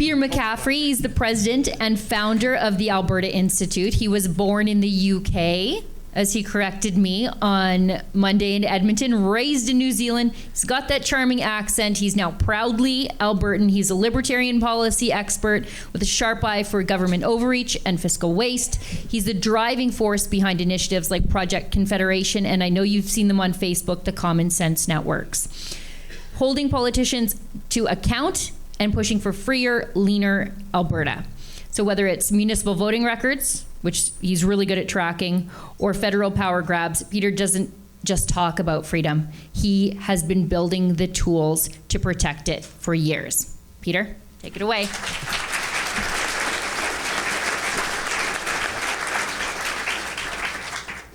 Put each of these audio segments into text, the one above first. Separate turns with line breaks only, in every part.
Peter McCaffrey, he's the president and founder of the Alberta Institute. He was born in the UK, as he corrected me on Monday in Edmonton, raised in New Zealand. He's got that charming accent. He's now proudly Albertan. He's a libertarian policy expert with a sharp eye for government overreach and fiscal waste. He's the driving force behind initiatives like Project Confederation, and I know you've seen them on Facebook, the Common Sense Networks. Holding politicians to account and pushing for freer, leaner Alberta. So whether it's municipal voting records, which he's really good at tracking, or federal power grabs, Peter doesn't just talk about freedom. He has been building the tools to protect it for years. Peter, take it away.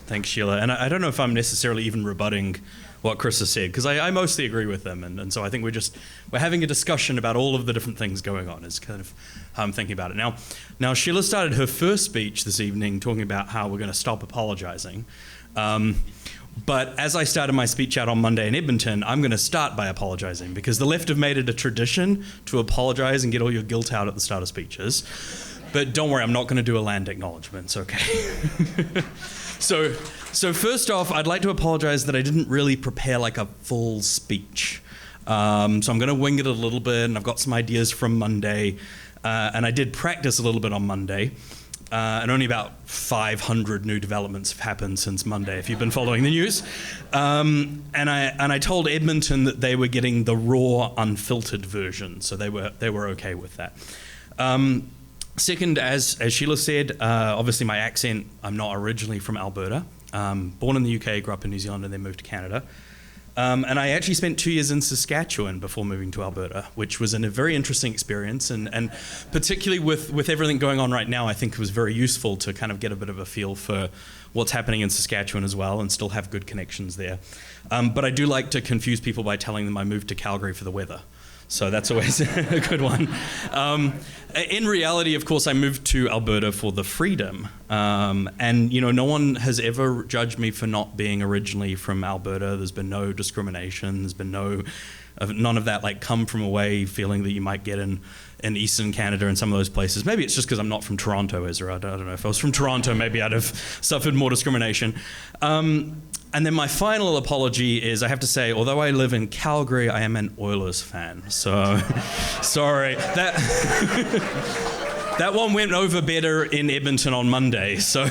Thanks, Sheila. And I don't know if I'm necessarily even rebutting what Chris has said, because I mostly agree with them. And so I think we're having a discussion about all of the different things going on is kind of how I'm thinking about it. Now Sheila started her first speech this evening talking about how we're going to stop apologizing. But as I started my speech out on Monday in Edmonton, I'm going to start by apologizing, because the left have made it a tradition to apologize and get all your guilt out at the start of speeches. But don't worry, I'm not going to do a land acknowledgement, it's okay. So first off, I'd like to apologize that I didn't really prepare like a full speech. So I'm going to wing it a little bit, and I've got some ideas from Monday. And I did practice a little bit on Monday. And only about 500 new developments have happened since Monday, if you've been following the news. And I told Edmonton that they were getting the raw, unfiltered version, so they were okay with that. Second, as Sheila said, obviously my accent, I'm not originally from Alberta. Born in the UK, grew up in New Zealand, and then moved to Canada. And I actually spent 2 years in Saskatchewan before moving to Alberta, which was a very interesting experience. And particularly with everything going on right now, I think it was very useful to kind of get a bit of a feel for what's happening in Saskatchewan as well, and still have good connections there. But I do like to confuse people by telling them I moved to Calgary for the weather. So that's always a good one. In reality, of course, I moved to Alberta for the freedom. And, no one has ever judged me for not being originally from Alberta. There's been no discrimination. There's been none of that, like, come from away feeling that you might get in Eastern Canada and some of those places. Maybe it's just because I'm not from Toronto, Ezra. I don't know. If I was from Toronto, maybe I'd have suffered more discrimination. And then my final apology is, I have to say, although I live in Calgary, I am an Oilers fan. So, sorry. That one went over better in Edmonton on Monday. So,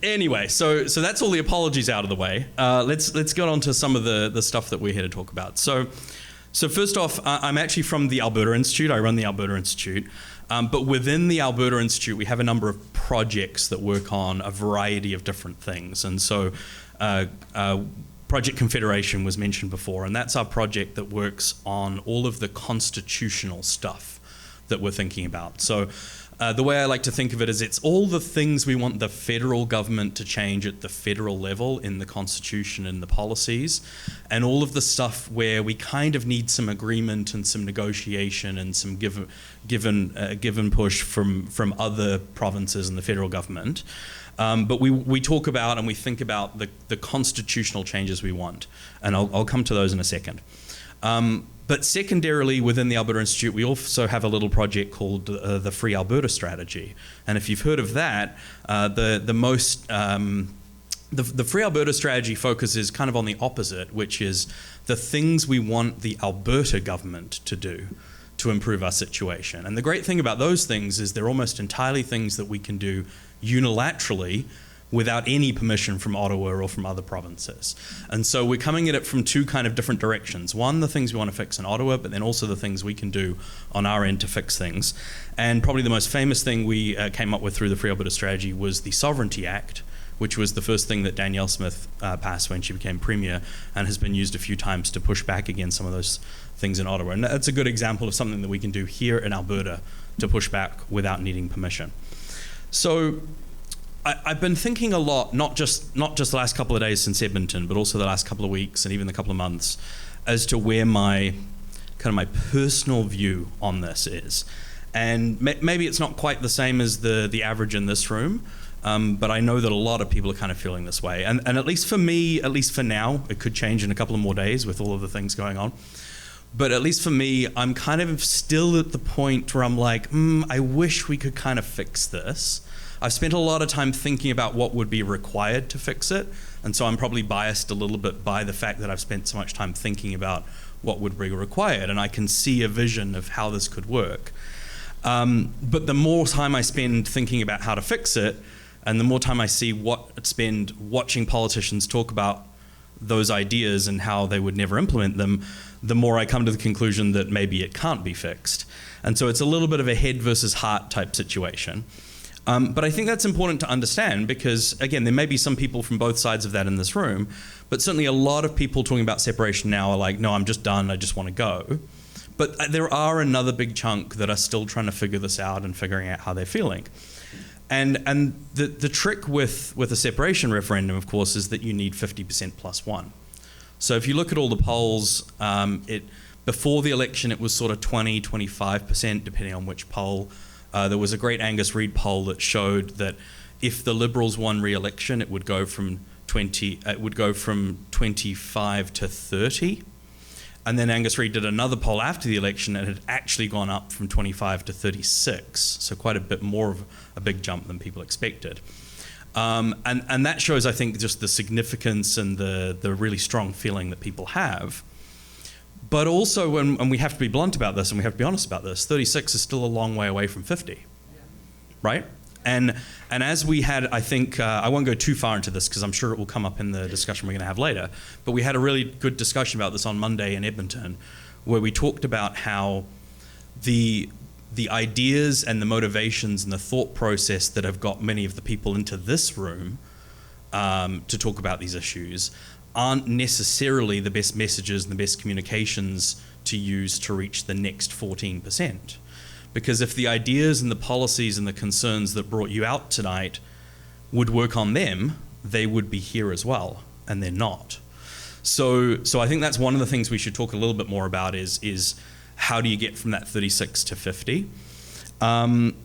anyway, so that's all the apologies out of the way. Let's get on to some of the stuff that we're here to talk about. So first off, I'm actually from the Alberta Institute. I run the Alberta Institute. But within the Alberta Institute, we have a number of projects that work on a variety of different things. And so Project Confederation was mentioned before, and that's our project that works on all of the constitutional stuff that we're thinking about. So the way I like to think of it is it's all the things we want the federal government to change at the federal level in the Constitution and the policies, and all of the stuff where we kind of need some agreement and some negotiation and some give and push from other provinces and the federal government. But we talk about and we think about the constitutional changes we want, and I'll come to those in a second. But secondarily, within the Alberta Institute, we also have a little project called the Free Alberta Strategy. And if you've heard of that, the Free Alberta Strategy focuses kind of on the opposite, which is the things we want the Alberta government to do to improve our situation. And the great thing about those things is they're almost entirely things that we can do unilaterally without any permission from Ottawa or from other provinces. And so we're coming at it from two kind of different directions. One, the things we want to fix in Ottawa, but then also the things we can do on our end to fix things. And probably the most famous thing we came up with through the Free Alberta Strategy was the Sovereignty Act, which was the first thing that Danielle Smith passed when she became Premier, and has been used a few times to push back against some of those things in Ottawa. And that's a good example of something that we can do here in Alberta to push back without needing permission. So I've been thinking a lot, not just the last couple of days since Edmonton, but also the last couple of weeks and even the couple of months, as to where my personal view on this is. And maybe it's not quite the same as the average in this room, but I know that a lot of people are kind of feeling this way. And at least for me, at least for now, it could change in a couple of more days with all of the things going on. But at least for me, I'm kind of still at the point where I'm like, I wish we could kind of fix this. I've spent a lot of time thinking about what would be required to fix it, and so I'm probably biased a little bit by the fact that I've spent so much time thinking about what would be required, and I can see a vision of how this could work. But the more time I spend thinking about how to fix it, and the more time I spend watching politicians talk about those ideas and how they would never implement them, the more I come to the conclusion that maybe it can't be fixed. And so it's a little bit of a head versus heart type situation. But I think that's important to understand because, again, there may be some people from both sides of that in this room, but certainly a lot of people talking about separation now are like, no, I'm just done, I just want to go. But there are another big chunk that are still trying to figure this out and figuring out how they're feeling. And the trick with a separation referendum, of course, is that you need 50% plus one. So if you look at all the polls, before the election it was sort of 20, 25%, depending on which poll. There was a great Angus Reid poll that showed that if the Liberals won re-election, it would go from 25 to 30. And then Angus Reid did another poll after the election and it had actually gone up from 25 to 36. So quite a bit more of a big jump than people expected. And that shows, I think, just the significance and the really strong feeling that people have. But also, and we have to be blunt about this and we have to be honest about this, 36 is still a long way away from 50, right? And as we had, I think, I won't go too far into this because I'm sure it will come up in the discussion we're going to have later, but we had a really good discussion about this on Monday in Edmonton, where we talked about how the ideas and the motivations and the thought process that have got many of the people into this room to talk about these issues aren't necessarily the best messages and the best communications to use to reach the next 14%. Because if the ideas and the policies and the concerns that brought you out tonight would work on them, they would be here as well, and they're not. So I think that's one of the things we should talk a little bit more about is how do you get from that 36 to 50? And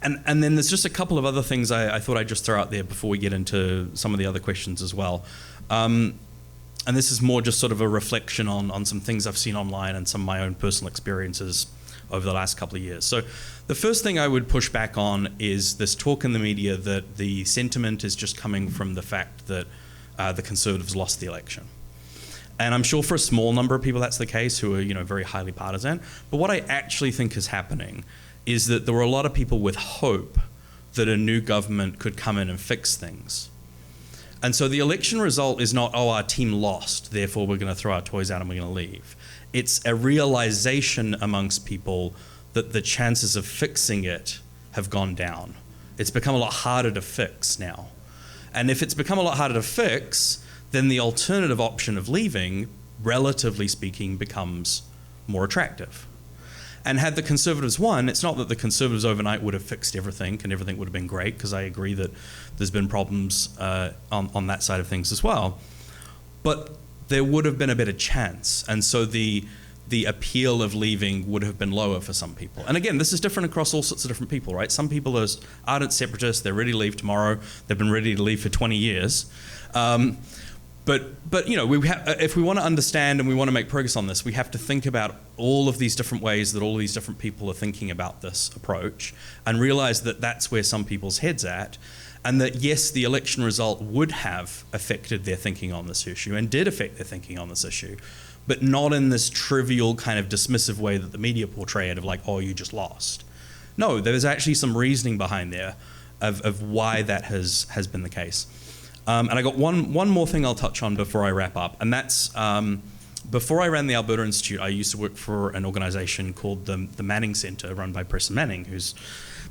then there's just a couple of other things I thought I'd just throw out there before we get into some of the other questions as well. And this is more just sort of a reflection on some things I've seen online and some of my own personal experiences over the last couple of years. So the first thing I would push back on is this talk in the media that the sentiment is just coming from the fact that the Conservatives lost the election. And I'm sure for a small number of people that's the case who are, very highly partisan. But what I actually think is happening is that there were a lot of people with hope that a new government could come in and fix things. And so the election result is not, our team lost, therefore we're going to throw our toys out and we're going to leave. It's a realization amongst people that the chances of fixing it have gone down. It's become a lot harder to fix now. And if it's become a lot harder to fix, then the alternative option of leaving, relatively speaking, becomes more attractive. And had the Conservatives won, it's not that the Conservatives overnight would have fixed everything and everything would have been great, because I agree that there's been problems on that side of things as well. But there would have been a better chance. And so the appeal of leaving would have been lower for some people. And again, this is different across all sorts of different people, right? Some people are ardent separatists, they're ready to leave tomorrow, they've been ready to leave for 20 years. But if we want to understand and we want to make progress on this, we have to think about all of these different ways that all of these different people are thinking about this approach and realize that that's where some people's heads at, and that yes, the election result would have affected their thinking on this issue and did affect their thinking on this issue, but not in this trivial kind of dismissive way that the media portray it of like, oh, you just lost. No, there's actually some reasoning behind there of why that has been the case. And I got one more thing I'll touch on before I wrap up, and that's before I ran the Alberta Institute, I used to work for an organization called the Manning Centre, run by Preston Manning, who's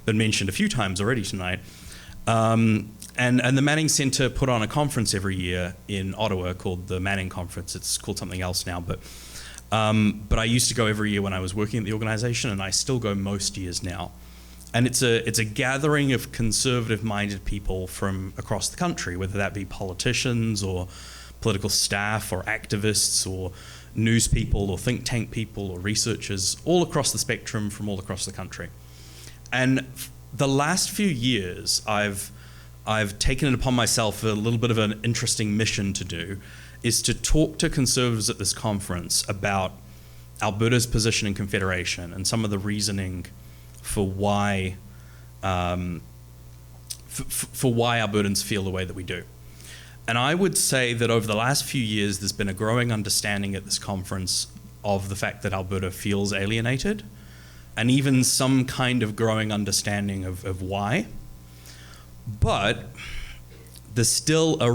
been mentioned a few times already tonight. And the Manning Centre put on a conference every year in Ottawa called the Manning Conference. It's called something else now, but I used to go every year when I was working at the organization, and I still go most years now. And it's a gathering of conservative-minded people from across the country, whether that be politicians or political staff or activists or news people or think tank people or researchers, all across the spectrum from all across the country. And the last few years, I've taken it upon myself a little bit of an interesting mission to do, is to talk to conservatives at this conference about Alberta's position in Confederation and some of the reasoning for why for why Albertans feel the way that we do. And I would say that over the last few years, there's been a growing understanding at this conference of the fact that Alberta feels alienated, and even some kind of growing understanding of why. But there's still a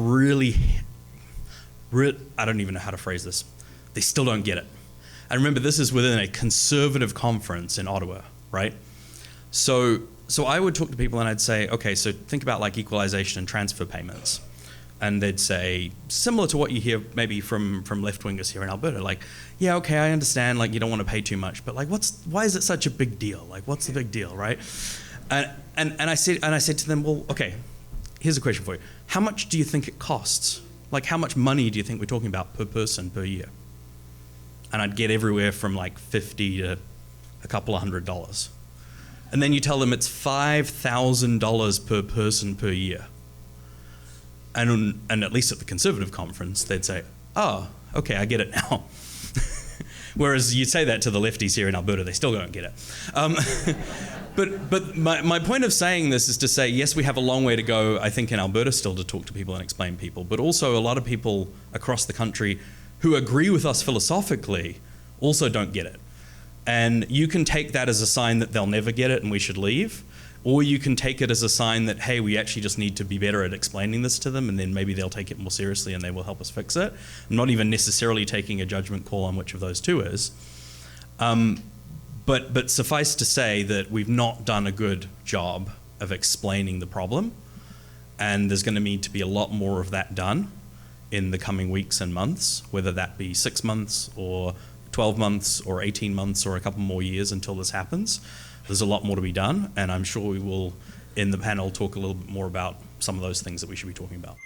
I don't even know how to phrase this. They still don't get it. And remember, this is within a conservative conference in Ottawa, right? So I would talk to people and I'd say, okay, so think about like equalization and transfer payments. And they'd say, similar to what you hear maybe from left-wingers here in Alberta, like, yeah, okay, I understand, like, you don't want to pay too much, but like, why is it such a big deal? Like, what's the big deal, right? And I said to them, well, okay, here's a question for you. How much do you think it costs? Like, how much money do you think we're talking about per person per year? And I'd get everywhere from like $50 to a couple of $100. And then you tell them it's $5,000 per person per year. And at least at the Conservative conference, they'd say, oh, okay, I get it now. Whereas you say that to the lefties here in Alberta, they still don't get it. But my point of saying this is to say, yes, we have a long way to go, I think, in Alberta still to talk to people and explain people, but also a lot of people across the country who agree with us philosophically also don't get it. And you can take that as a sign that they'll never get it and we should leave, or you can take it as a sign that, hey, we actually just need to be better at explaining this to them, and then maybe they'll take it more seriously and they will help us fix it. I'm not even necessarily taking a judgment call on which of those two is. But suffice to say that we've not done a good job of explaining the problem, and there's going to need to be a lot more of that done in the coming weeks and months, whether that be 6 months or 12 months or 18 months or a couple more years until this happens. There's a lot more to be done, and I'm sure we will, in the panel, talk a little bit more about some of those things that we should be talking about.